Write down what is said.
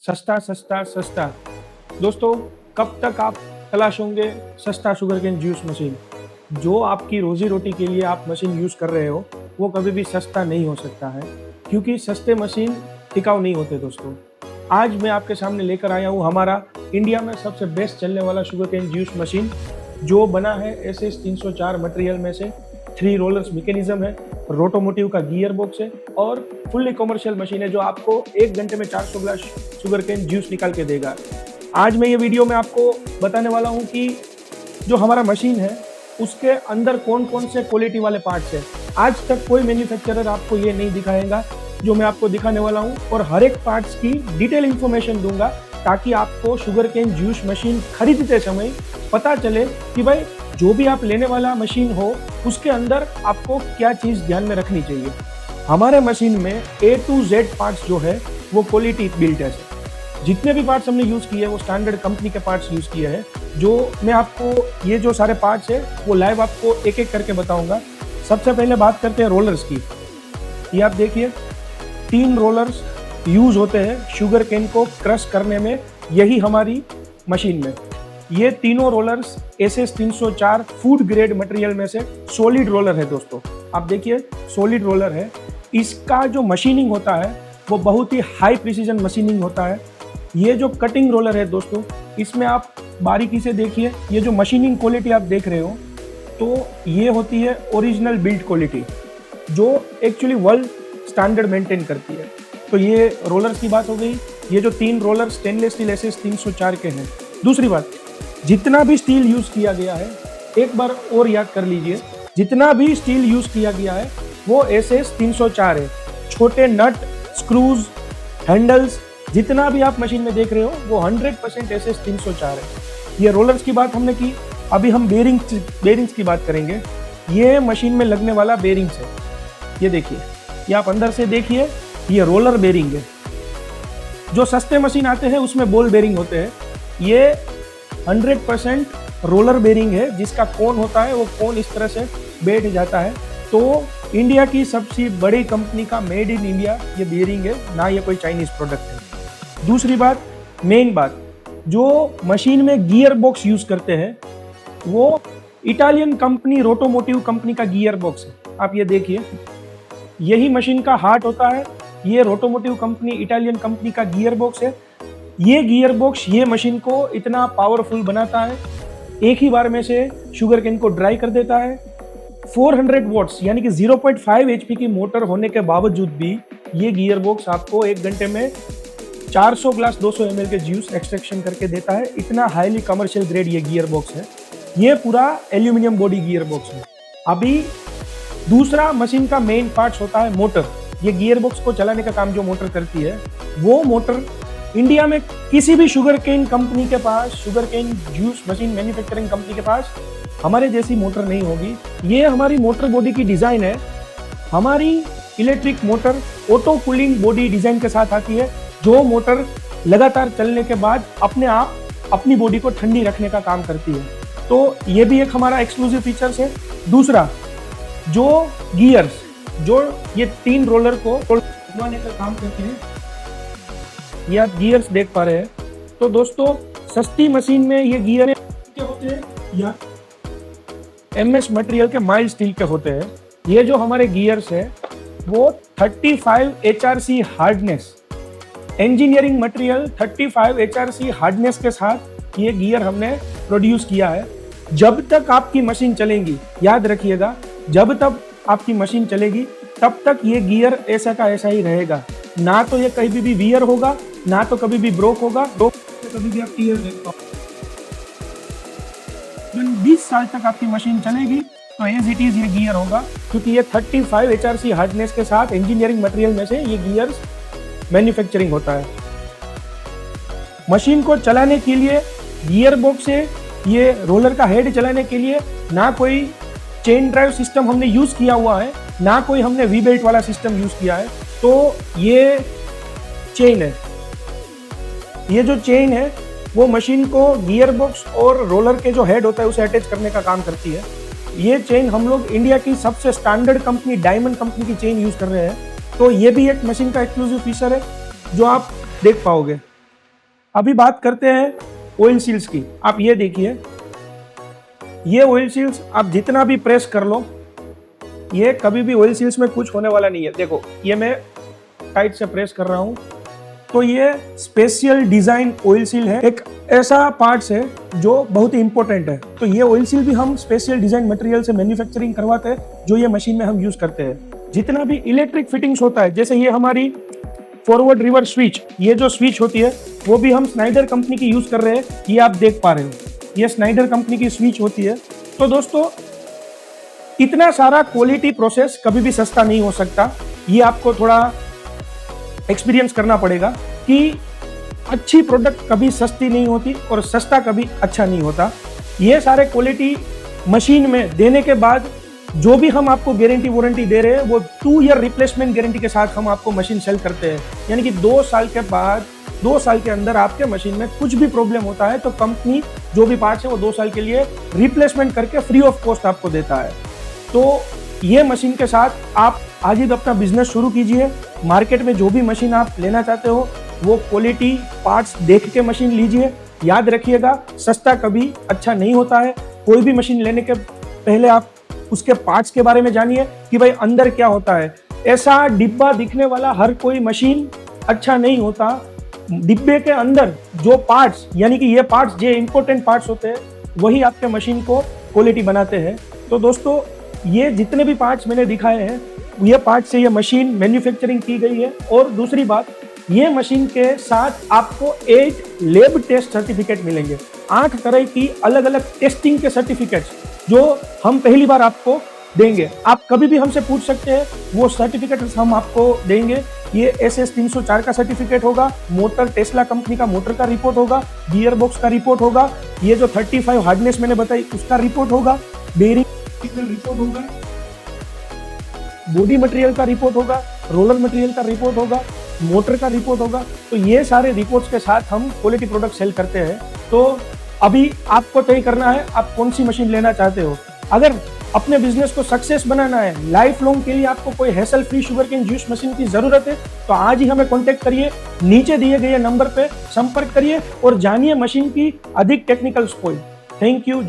सस्ता सस्ता सस्ता। दोस्तों, कब तक आप तलाशोगे सस्ता शुगरकेन जूस मशीन? जो आपकी रोजी रोटी के लिए आप मशीन यूज़ कर रहे हो, वो कभी भी सस्ता नहीं हो सकता है, क्योंकि सस्ते मशीन टिकाऊ नहीं होते दोस्तों। आज मैं आपके सामने लेकर आया हूँ हमारा इंडिया में सबसे बेस्ट चलने वाला शुगरकेन जूस मशीन, जो बना है SS 304 मटेरियल में से। 3 रोलर्स मैकेनिज्म है, रोटोमोटिव का गियर बॉक्स है और फुल्ली कमर्शियल मशीन है, जो आपको 1 घंटे में 400 ग्लास शुगरकेन जूस निकाल के देगा। आज मैं ये वीडियो में आपको बताने वाला हूँ कि जो हमारा मशीन है उसके अंदर कौन कौन से क्वालिटी वाले पार्ट्स हैं। आज तक कोई मैन्युफैक्चरर आपको ये नहीं दिखाएगा जो मैं आपको दिखाने वाला हूँ, और हर एक पार्ट्स की डिटेल इन्फॉर्मेशन दूंगा, ताकि आपको शुगरकेन जूस मशीन खरीदते समय पता चले कि भाई जो भी आप लेने वाला मशीन हो उसके अंदर आपको क्या चीज़ ध्यान में रखनी चाहिए। हमारे मशीन में A to Z पार्ट्स जो है वो क्वालिटी बिल्ट है। जितने भी पार्ट्स हमने यूज़ किए हैं वो स्टैंडर्ड कंपनी के पार्ट्स यूज़ किए हैं। जो मैं आपको ये जो सारे पार्ट्स है वो लाइव आपको एक एक करके बताऊंगा। सबसे पहले बात करते हैं रोलर्स की। ये आप देखिए, 3 रोलर्स यूज़ होते हैं शुगरकेन को क्रश करने में, यही हमारी मशीन में। ये तीनों rollers SS 304 food grade material में से सॉलिड रोलर है दोस्तों। आप देखिए, सॉलिड रोलर है। इसका जो मशीनिंग होता है वो बहुत ही हाई प्रिसीजन मशीनिंग होता है। ये जो कटिंग रोलर है दोस्तों, इसमें आप बारीकी से देखिए, ये जो मशीनिंग क्वालिटी आप देख रहे हो, तो ये होती है ओरिजिनल बिल्ड क्वालिटी, जो एक्चुअली वर्ल्ड स्टैंडर्ड मेंटेन करती है। तो ये रोलर्स की बात हो गई। ये जो 3 रोलर स्टेनलेस स्टील SS 304 के हैं। दूसरी बात, जितना भी स्टील यूज़ किया गया है, एक बार और याद कर लीजिए, जितना भी स्टील यूज़ किया गया है वो SS 304 है। छोटे नट, स्क्रूज, हैंडल्स, जितना भी आप मशीन में देख रहे हो वो 100% SS 304 है। ये रोलर्स की बात हमने की। अभी हम बेरिंग्स की बात करेंगे। ये मशीन में लगने वाला बेरिंग्स है। ये देखिए, ये आप अंदर से देखिए, ये रोलर बेरिंग है। जो सस्ते मशीन आते हैं उसमें बॉल बेरिंग होते हैं। ये 100% रोलर बेरिंग है, जिसका कोन होता है वो कोन इस तरह से बैठ जाता है। तो इंडिया की सबसे बड़ी कंपनी का मेड इन इंडिया ये बेरिंग है, ना ये कोई चाइनीज प्रोडक्ट है। दूसरी बात, मेन बात, जो मशीन में गियर बॉक्स यूज करते हैं वो इटालियन कंपनी रोटोमोटिव कंपनी का गियर बॉक्स है। आप ये देखिए, यही मशीन का हार्ट होता है। ये रोटोमोटिव कंपनी इटालियन कंपनी का गियर बॉक्स है। ये गियर बॉक्स ये मशीन को इतना पावरफुल बनाता है, एक ही बार में से शुगरकेन को ड्राई कर देता है। 400 वॉट्स यानी कि 0.5 HP की मोटर होने के बावजूद भी ये गियर बॉक्स आपको 1 घंटे में 400 ग्लास 200 ml के जूस एक्सट्रैक्शन करके देता है। इतना हाईली कमर्शियल ग्रेड ये गियर बॉक्स है। ये पूरा एल्यूमिनियम बॉडी गियर बॉक्स है। अभी दूसरा मशीन का मेन पार्ट्स होता है मोटर। ये गियर बॉक्स को चलाने का काम जो मोटर करती है, वो मोटर इंडिया में किसी भी शुगरकेन कंपनी के पास, sugarcane juice machine manufacturing company के पास हमारे जैसी मोटर नहीं होगी। ये हमारी मोटर बॉडी की डिज़ाइन है। हमारी electric motor auto cooling body design के साथ आती है, जो मोटर लगातार चलने के बाद अपने आप अपनी बॉडी को ठंडी रखने का काम करती है। तो ये भी एक हमारा एक्सक्लूसिव फीचर्स है। दूसरा, जो गियर्स, जो ये 3 रोलर को घुमाने का काम करते हैं, ये आप गियर्स देख पा रहे हैं। तो दोस्तों, सस्ती मशीन में ये गियर क्या होते हैं या MS मटेरियल के माइल्ड स्टील के होते हैं। ये जो हमारे गियर्स है वो 35 HRC hardness, engineering material 35 HRC hardness के साथ ये गियर हमने प्रोड्यूस किया है। जब तक आपकी मशीन चलेगी, याद रखिएगा, जब तक आपकी मशीन चलेगी तब तक ये गियर ऐसा का ऐसा ही रहेगा। ना तो ये कभी भी वियर होगा, ना तो कभी भी ब्रोक होगा। कभी भी आप टीयर देख पाओ। 20 साल तक आपकी मशीन चलेगी तो एज इट इज ये गियर होगा, क्योंकि ये 35 HRC हार्डनेस के साथ इंजीनियरिंग मटेरियल में से ये गियर्स मैन्युफैक्चरिंग होता है। मशीन को चलाने के लिए गियर बॉक्स है, ये रोलर का हेड चलाने के लिए ना कोई चेन ड्राइव सिस्टम हमने यूज किया हुआ है, ना कोई हमने वी बेल्ट वाला सिस्टम यूज किया है। तो ये चेन है, ये जो चेन है वो मशीन को गियर बॉक्स और रोलर के जो हेड होता है उसे अटैच करने का काम करती है। ये चेन हम लोग इंडिया की सबसे स्टैंडर्ड कंपनी डायमंड कंपनी की चेन यूज कर रहे हैं। तो ये भी एक मशीन का एक्सक्लूसिव फीचर है जो आप देख पाओगे। अभी बात करते हैं ऑयल सील्स की। आप ये देखिए, ये ऑयल सील्स आप जितना भी प्रेस कर लो, ये कभी भी ऑयल सील्स में कुछ होने वाला नहीं है। देखो, ये मैं टाइट से प्रेस कर रहा हूं, तो ये स्पेशल डिजाइन ऑयल सील है। एक ऐसा पार्ट्स है जो बहुत ही इंपॉर्टेंट है। तो ये ऑयल सील भी हम स्पेशल डिजाइन मटेरियल से मैन्युफैक्चरिंग करवाते हैं, जो ये मशीन में हम यूज करते हैं। जितना भी इलेक्ट्रिक फिटिंग्स होता है, जैसे ये हमारी फॉरवर्ड रिवर्स स्विच, ये जो स्विच होती है वो भी हम स्नाइडर कंपनी की यूज कर रहे हैं। ये आप देख पा रहे हो, ये स्नाइडर कंपनी की स्विच होती है। तो दोस्तों, इतना सारा क्वालिटी प्रोसेस कभी भी सस्ता नहीं हो सकता। ये आपको थोड़ा एक्सपीरियंस करना पड़ेगा कि अच्छी प्रोडक्ट कभी सस्ती नहीं होती और सस्ता कभी अच्छा नहीं होता। ये सारे क्वालिटी मशीन में देने के बाद जो भी हम आपको गारंटी वारंटी दे रहे हैं, वो 2 ईयर रिप्लेसमेंट गारंटी के साथ हम आपको मशीन सेल करते हैं। यानी कि 2 साल के बाद, 2 साल के अंदर आपके मशीन में कुछ भी प्रॉब्लम होता है तो कंपनी जो भी पार्ट्स है वो 2 साल के लिए रिप्लेसमेंट करके फ्री ऑफ कॉस्ट आपको देता है। तो ये मशीन के साथ आप आज ही अपना बिजनेस शुरू कीजिए। मार्केट में जो भी मशीन आप लेना चाहते हो, वो क्वालिटी पार्ट्स देख के मशीन लीजिए। याद रखिएगा, सस्ता कभी अच्छा नहीं होता है। कोई भी मशीन लेने के पहले आप उसके पार्ट्स के बारे में जानिए कि भाई अंदर क्या होता है। ऐसा डिब्बा दिखने वाला हर कोई मशीन अच्छा नहीं होता। डिब्बे के अंदर जो पार्ट्स, यानी कि ये पार्ट्स जो इंपॉर्टेंट पार्ट्स होते हैं, वही आपके मशीन को क्वालिटी बनाते हैं। तो दोस्तों, ये जितने भी पार्ट्स मैंने दिखाए हैं, ये पार्ट से ये मशीन मैन्युफैक्चरिंग की गई है। और दूसरी बात, ये मशीन के साथ आपको 8 लैब टेस्ट सर्टिफिकेट मिलेंगे। 8 तरह की अलग अलग टेस्टिंग के सर्टिफिकेट्स जो हम पहली बार आपको देंगे। आप कभी भी हमसे पूछ सकते हैं, वो सर्टिफिकेट हम आपको देंगे। ये SS 304 का सर्टिफिकेट होगा, मोटर टेस्ला कंपनी का मोटर का रिपोर्ट होगा, गियर बॉक्स का रिपोर्ट होगा, ये जो 35 हार्डनेस मैंने बताई उसका रिपोर्ट होगा, बेरिंग रिपोर्ट होगा, बॉडी मटेरियल का रिपोर्ट होगा, रोलर मटेरियल का रिपोर्ट होगा, मोटर का रिपोर्ट होगा। तो ये सारे रिपोर्ट्स के साथ हम क्वालिटी प्रोडक्ट सेल करते हैं। तो अभी आपको तय करना है आप कौन सी मशीन लेना चाहते हो। अगर अपने बिजनेस को सक्सेस बनाना है, लाइफ लॉन्ग के लिए आपको कोई hassle free sugarcane juice machine की जरूरत है, तो आज ही हमें कांटेक्ट करिए। नीचे दिए गए नंबर पे संपर्क करिए और जानिए मशीन की अधिक टेक्निकल स्पोइल। Thank you.